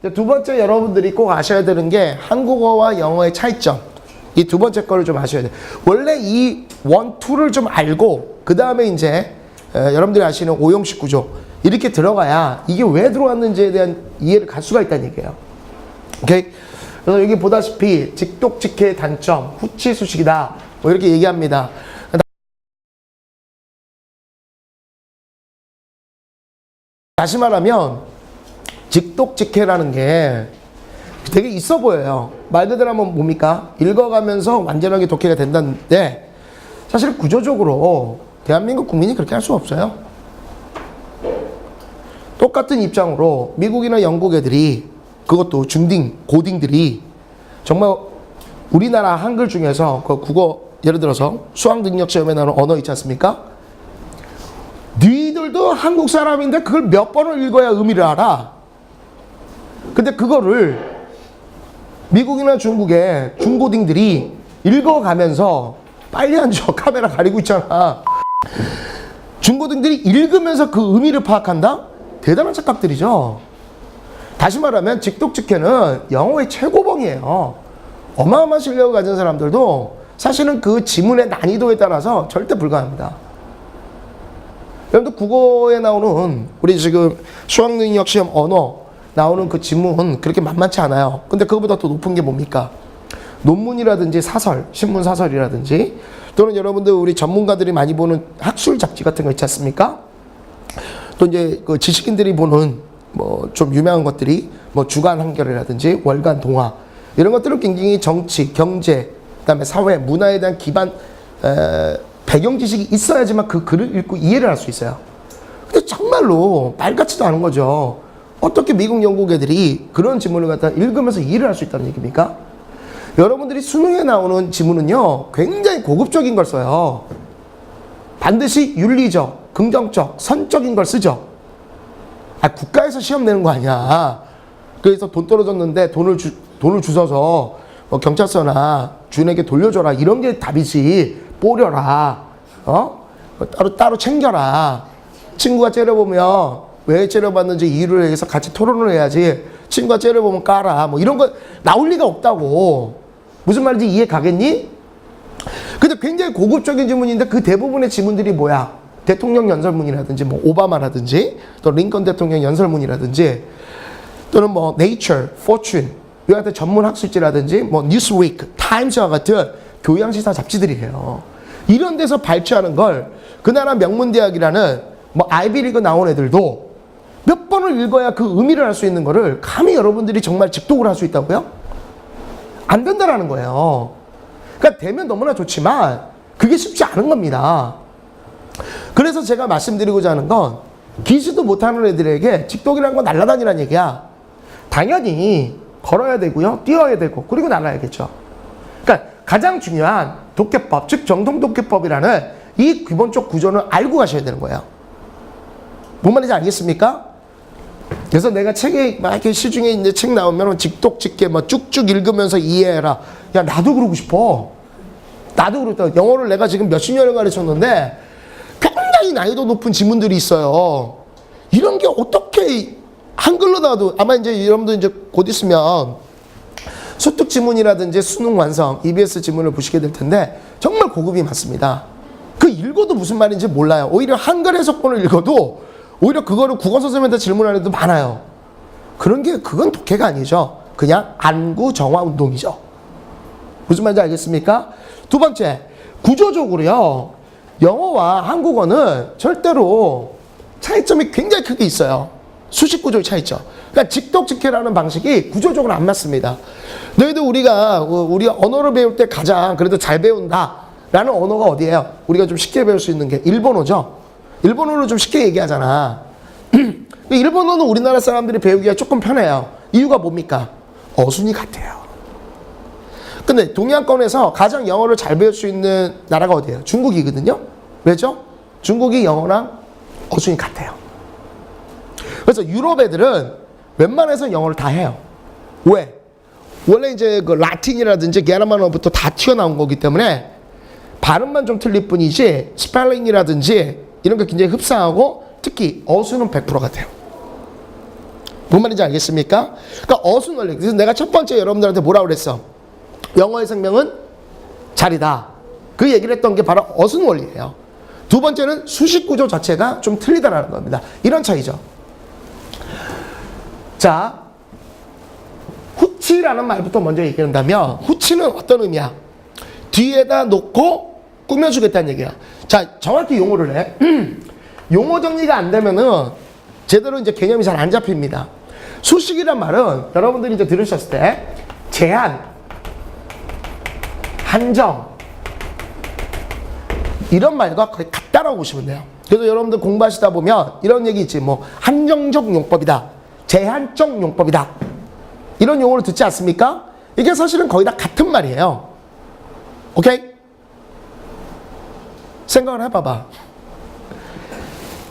두 번째 여러분들이 꼭 아셔야 되는 게 한국어와 영어의 차이점. 이 두 번째 거를 좀 아셔야 돼요. 원래 이 원, 투를 좀 알고 그 다음에 이제 여러분들이 아시는 오형식 구조 이렇게 들어가야 이게 왜 들어왔는지에 대한 이해를 갈 수가 있다는 얘기예요. 오케이? 그래서 여기 보다시피 직독직해의 단점, 후치수식이다. 뭐 이렇게 얘기합니다. 다시 말하면 직독직해라는 게 되게 있어 보여요. 말 그대로 하면 뭡니까? 읽어가면서 완전하게 독해가 된다는데 사실 구조적으로 대한민국 국민이 그렇게 할 수 없어요. 똑같은 입장으로 미국이나 영국 애들이 그것도 중딩, 고딩들이 정말 우리나라 한글 중에서 그 국어 예를 들어서 수학능력시험에 나오는 언어 있지 않습니까? 니들도 한국 사람인데 그걸 몇 번을 읽어야 의미를 알아. 근데 그거를 미국이나 중국의 중고딩들이 읽어가면서 빨리 앉아 카메라 가리고 있잖아. 중고등들이 읽으면서 그 의미를 파악한다? 대단한 착각들이죠. 다시 말하면 직독직해는 영어의 최고봉이에요. 어마어마한 실력을 가진 사람들도 사실은 그 지문의 난이도에 따라서 절대 불가합니다. 여러분들 국어에 나오는 우리 지금 수학능력시험 언어 나오는 그 지문 그렇게 만만치 않아요. 근데 그거보다 더 높은 게 뭡니까? 논문이라든지 사설, 신문 사설이라든지 또는 여러분들 우리 전문가들이 많이 보는 학술 잡지 같은 거 있지 않습니까? 또 이제 그 지식인들이 보는 뭐 좀 유명한 것들이 뭐 주간 한겨레라든지 월간 동화 이런 것들은 굉장히 정치, 경제, 그다음에 사회, 문화에 대한 기반 배경 지식이 있어야지만 그 글을 읽고 이해를 할 수 있어요. 근데 정말로 말 같지도 않은 거죠. 어떻게 미국, 영국 애들이 그런 지문을 갖다 읽으면서 이해를 할 수 있다는 얘기입니까? 여러분들이 수능에 나오는 지문은요, 굉장히 고급적인 걸 써요. 반드시 윤리적, 긍정적, 선적인 걸 쓰죠. 국가에서 시험 내는 거 아니야. 그래서 돈 떨어졌는데 돈을 주워서 뭐 경찰서나 주인에게 돌려줘라. 이런 게 답이지. 뽀려라. 따로 챙겨라. 친구가 째려보면 왜 째려봤는지 이유를 해서 같이 토론을 해야지. 친구가 째려보면 까라. 뭐 이런 거 나올 리가 없다고. 무슨 말인지 이해 가겠니? 근데 굉장히 고급적인 지문인데 그 대부분의 지문들이 뭐야? 대통령 연설문이라든지 뭐 오바마라든지 또 링컨 대통령 연설문이라든지 또는 뭐 네이처, 포춘 이 같은 전문 학술지라든지 뭐 뉴스위크, 타임스와 같은 교양시사 잡지들이에요. 이런 데서 발췌하는 걸 그 나라 명문대학이라는 뭐 아이비리그 나온 애들도 몇 번을 읽어야 그 의미를 알 수 있는 거를 감히 여러분들이 정말 직독을 할 수 있다고요? 안 된다라는 거예요. 그러니까 되면 너무나 좋지만 그게 쉽지 않은 겁니다. 그래서 제가 말씀드리고자 하는 건 기시도 못하는 애들에게 직독이라는 건 날아다니라는 얘기야. 당연히 걸어야 되고요. 뛰어야 되고 그리고 날아야겠죠. 그러니까 가장 중요한 독해법, 즉 정통독해법이라는 이 기본적 구조는 알고 가셔야 되는 거예요. 뭔 말인지 알겠습니까? 그래서 내가 책에 막 이렇게 시중에 이제 책 나오면 직독직해 막 쭉쭉 읽으면서 이해해라. 야, 나도 그러고 싶어. 나도 그렇다. 영어를 내가 지금 몇십 년을 가르쳤는데 굉장히 난이도 높은 지문들이 있어요. 이런 게 어떻게 한글로 나와도 아마 이제 여러분들 이제 곧 있으면 수특 지문이라든지 수능 완성, EBS 지문을 보시게 될 텐데 정말 고급이 많습니다. 그 읽어도 무슨 말인지 몰라요. 오히려 한글 해석본을 읽어도 오히려 그거를 국어 선생님한테 질문하는 애도 많아요. 그건 독해가 아니죠. 그냥 안구 정화 운동이죠. 무슨 말인지 알겠습니까? 두 번째, 구조적으로요. 영어와 한국어는 절대로 차이점이 굉장히 크게 있어요. 수식 구조의 차이점. 그러니까 직독직해라는 방식이 구조적으로 안 맞습니다. 너희도 우리가 언어를 배울 때 가장 그래도 잘 배운다라는 언어가 어디예요? 우리가 좀 쉽게 배울 수 있는 게 일본어죠. 일본어를 좀 쉽게 얘기하잖아. 일본어는 우리나라 사람들이 배우기가 조금 편해요. 이유가 뭡니까? 어순이 같아요. 근데 동양권에서 가장 영어를 잘 배울 수 있는 나라가 어디예요? 중국이거든요. 왜죠? 중국이 영어랑 어순이 같아요. 그래서 유럽 애들은 웬만해서 영어를 다 해요. 왜? 원래 이제 그 라틴이라든지 게르만어부터 다 튀어나온 거기 때문에 발음만 좀 틀릴 뿐이지 스펠링이라든지 이런 거 굉장히 흡사하고 특히 어순은 100% 같아요. 뭔 말인지 알겠습니까? 그러니까 어순 원리. 그래서 내가 첫 번째 여러분들한테 뭐라고 그랬어? 영어의 생명은 자리다. 그 얘기를 했던 게 바로 어순 원리예요. 두 번째는 수식 구조 자체가 좀 틀리다라는 겁니다. 이런 차이죠. 자, 후치라는 말부터 먼저 얘기한다면 후치는 어떤 의미야? 뒤에다 놓고 꾸며주겠다는 얘기야. 자, 정확히 용어를 해. 용어 정리가 안 되면은 제대로 이제 개념이 잘 안 잡힙니다. 수식이란 말은 여러분들이 이제 들으셨을 때 제한, 한정 이런 말과 거의 같다라고 보시면 돼요. 그래서 여러분들 공부하시다 보면 이런 얘기 있지. 뭐 한정적 용법이다, 제한적 용법이다, 이런 용어를 듣지 않습니까? 이게 사실은 거의 다 같은 말이에요. 오케이? 생각을 해봐봐.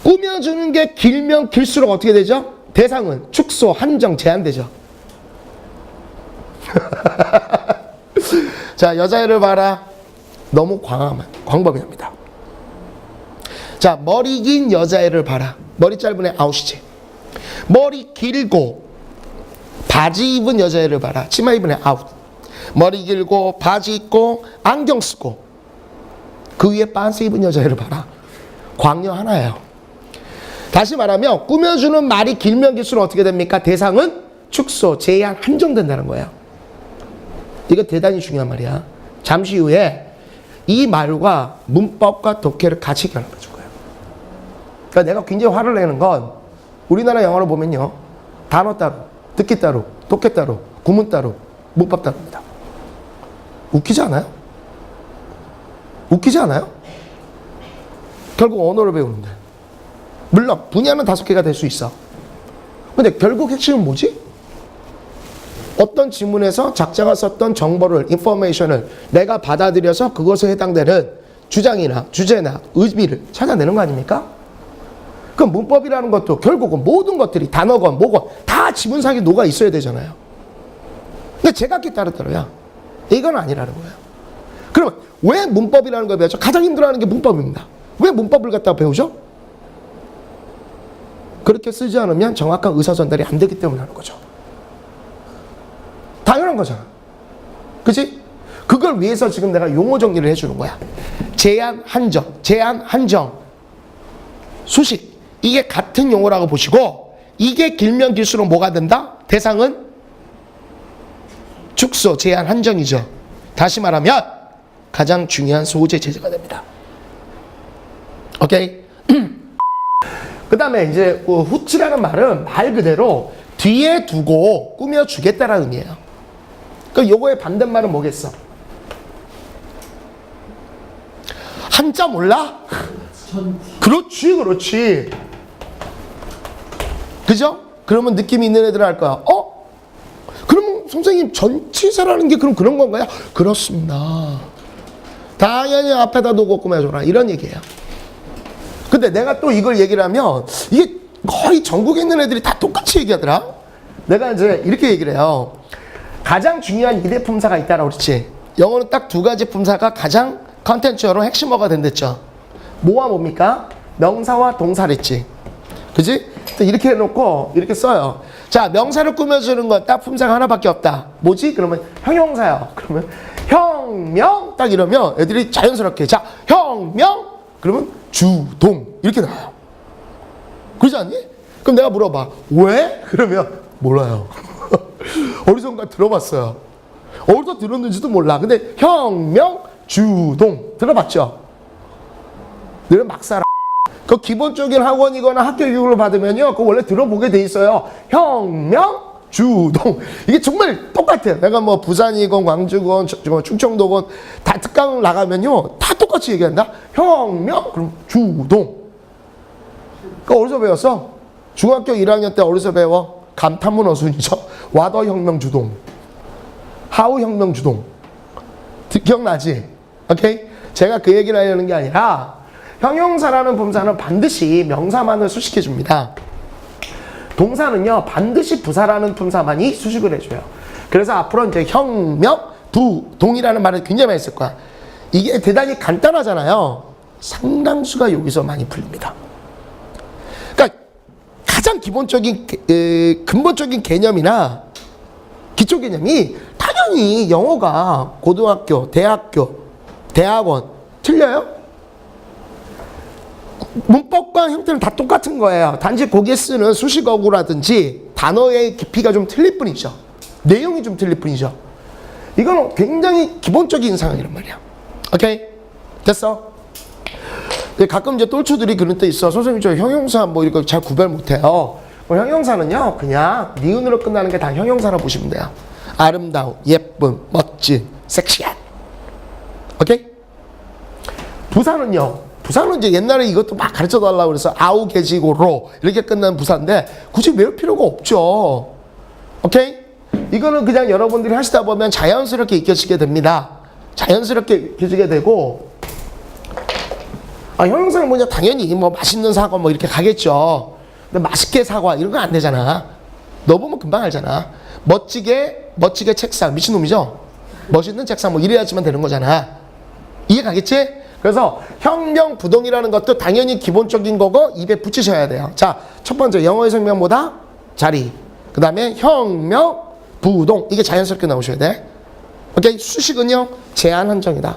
꾸며주는 게 길면 길수록 어떻게 되죠? 대상은 축소, 한정, 제한되죠. 자, 여자애를 봐라. 너무 광범위합니다. 자, 머리 긴 여자애를 봐라. 머리 짧은 애 아웃이지. 머리 길고 바지 입은 여자애를 봐라. 치마 입은 애 아웃. 머리 길고 바지 입고 안경 쓰고 그 위에 빤스 입은 여자애를 봐라. 광녀 하나예요. 다시 말하면 꾸며주는 말이 길면 길수록 어떻게 됩니까? 대상은 축소, 제한, 한정된다는 거예요. 이거 대단히 중요한 말이야. 잠시 후에 이 말과 문법과 독해를 같이 결합해 줄 거예요. 그러니까 내가 굉장히 화를 내는 건 우리나라 영어로 보면요, 단어 따로, 듣기 따로, 독해 따로, 구문 따로, 문법 따로입니다. 웃기지 않아요? 웃기지 않아요? 결국 언어를 배우는데. 물론 분야는 5개가 될 수 있어. 근데 결국 핵심은 뭐지? 어떤 지문에서 작자가 썼던 정보를, 인포메이션을 내가 받아들여서 그것에 해당되는 주장이나 주제나 의미를 찾아내는 거 아닙니까? 그럼 문법이라는 것도 결국은 모든 것들이 단어건 뭐건 다 지문상에 녹아 있어야 되잖아요. 근데 제각기 따르더라고요. 이건 아니라는 거예요. 그러면 왜 문법이라는 걸 배우죠? 가장 힘들어하는 게 문법입니다. 왜 문법을 갖다 배우죠? 그렇게 쓰지 않으면 정확한 의사 전달이 안 되기 때문에 하는 거죠. 당연한 거잖아. 그치? 그걸 위해서 지금 내가 용어 정리를 해주는 거야. 제한, 한정, 제한, 한정, 수식. 이게 같은 용어라고 보시고, 이게 길면 길수록 뭐가 된다? 대상은 축소, 제한, 한정이죠. 다시 말하면 가장 중요한 소재 제재가 됩니다. 오케이? 그 다음에 이제 후치라는 말은 말 그대로 뒤에 두고 꾸며주겠다라는 의미예요. 그럼 요거의 반대말은 뭐겠어? 한자 몰라? 그렇지, 그렇지. 그죠? 그러면 느낌이 있는 애들 할 거야. 그러면 선생님 전치사라는 게 그럼 그런 건가요? 그렇습니다. 당연히 앞에다 두고 꾸며줘라. 이런 얘기예요. 근데 내가 또 이걸 얘기를 하면 이게 거의 전국에 있는 애들이 다 똑같이 얘기하더라. 내가 이제 이렇게 얘기를 해요. 가장 중요한 2대 품사가 있다라고 그랬지. 영어는 딱 2가지 품사가 가장 컨텐츠어로 핵심어가 된댔죠. 뭐와 뭡니까? 명사와 동사랬지. 그지? 이렇게 해놓고 이렇게 써요. 자, 명사를 꾸며주는 건 딱 품사가 하나밖에 없다. 뭐지? 그러면 형용사요. 그러면 형, 명 딱 이러면 애들이 자연스럽게 자, 형, 명 그러면 주, 동 이렇게 나와요. 그러지 않니? 그럼 내가 물어봐. 왜? 그러면 몰라요. 어디선가 들어봤어요. 어디서 들었는지도 몰라. 근데 형, 명, 주, 동 들어봤죠? 늘 막 살아. 그 기본적인 학원이거나 학교 교육을 받으면요, 그거 원래 들어보게 돼 있어요. 형, 명, 주, 동. 이게 정말 똑같아요. 내가 뭐 부산이건 광주건 충청도건 다 특강 나가면요, 다 똑같이 얘기한다. 형, 명, 그럼 주, 동. 그거 어디서 배웠어? 중학교 1학년 때 어디서 배워? 감탄문 어순이죠. 와더 혁명 주동, 하우 혁명 주동. 기억나지? 오케이? 제가 그 얘기를 하려는 게 아니라 형용사라는 품사는 반드시 명사만을 수식해 줍니다. 동사는요, 반드시 부사라는 품사만이 수식을 해줘요. 그래서 앞으로 이제 형, 명, 두, 동이라는 말을 굉장히 많이 쓸 거야. 이게 대단히 간단하잖아요. 상당수가 여기서 많이 풀립니다. 그러니까 가장 근본적인 개념이나 기초 개념이 당연히 영어가 고등학교, 대학교, 대학원 틀려요? 문법과 형태는 다 똑같은 거예요. 단지 거기에 쓰는 수식어구라든지 단어의 깊이가 좀 틀릴 뿐이죠. 내용이 좀 틀릴 뿐이죠. 이건 굉장히 기본적인 상황이란 말이야. 오케이? 됐어? 가끔 이제 똘추들이 그런 때 있어. 선생님 저 형용사 뭐 이거 잘 구별 못해요. 형용사는요 그냥 니은으로 끝나는 게 다 형용사라고 보시면 돼요. 아름다운, 예쁜, 멋진, 섹시한. 오케이? 부사는요. 부사는 이제 옛날에 이것도 막 가르쳐 달라고 그래서 아우 개지고로 이렇게 끝나는 부사인데 굳이 외울 필요가 없죠. 오케이? 이거는 그냥 여러분들이 하시다 보면 자연스럽게 익혀지게 됩니다. 자연스럽게 익혀지게 되고 형용사는 뭐냐 당연히 뭐 맛있는 사과 뭐 이렇게 가겠죠. 근데 맛있게 사과 이런 건 안 되잖아. 너 보면 금방 알잖아. 멋지게 책상 미친놈이죠. 멋있는 책상 뭐 이래야지만 되는 거잖아. 이해 가겠지? 그래서 형명 부동이라는 것도 당연히 기본적인 거고 입에 붙이셔야 돼요. 자, 첫 번째 영어의 생명보다 자리. 그 다음에 형명 부동 이게 자연스럽게 나오셔야 돼. 오케이? 수식은요 제한 한정이다.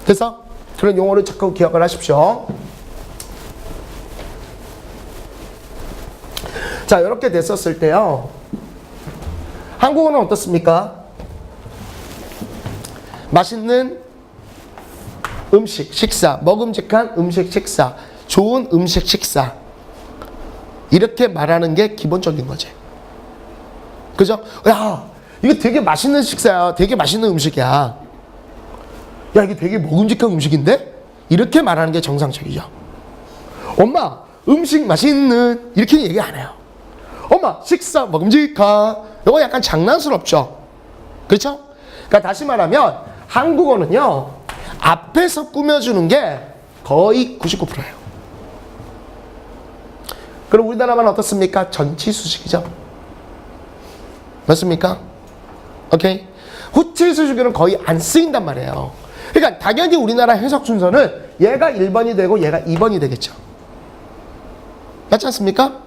그래서 그런 용어를 자꾸 기억을 하십시오. 자, 이렇게 됐었을 때요. 한국어는 어떻습니까? 맛있는 음식, 식사, 먹음직한 음식, 식사, 좋은 음식, 식사. 이렇게 말하는 게 기본적인 거지. 그죠? 야, 이거 되게 맛있는 식사야. 되게 맛있는 음식이야. 야, 이게 되게 먹음직한 음식인데? 이렇게 말하는 게 정상적이죠. 엄마, 음식 맛있는. 이렇게 얘기 안 해요. 엄마, 식사 먹음직한. 이거 약간 장난스럽죠? 그렇죠? 그러니까 다시 말하면 한국어는요. 앞에서 꾸며주는 게 거의 99%예요. 그럼 우리나라만 어떻습니까? 전치수식이죠. 맞습니까? 오케이? 후치수식은 거의 안 쓰인단 말이에요. 그러니까 당연히 우리나라 해석 순서는 얘가 1번이 되고 얘가 2번이 되겠죠. 맞지 않습니까?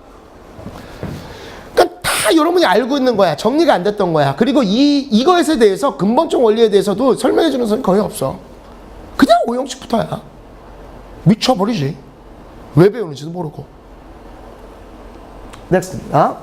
그러니까 다 여러분이 알고 있는 거야. 정리가 안 됐던 거야. 그리고 이것에 대해서 근본적 원리에 대해서도 설명해 주는 사람이 거의 없어. 그냥 오형식부터야. 미쳐버리지. 왜 배우는지도 모르고. 넥스트입니다.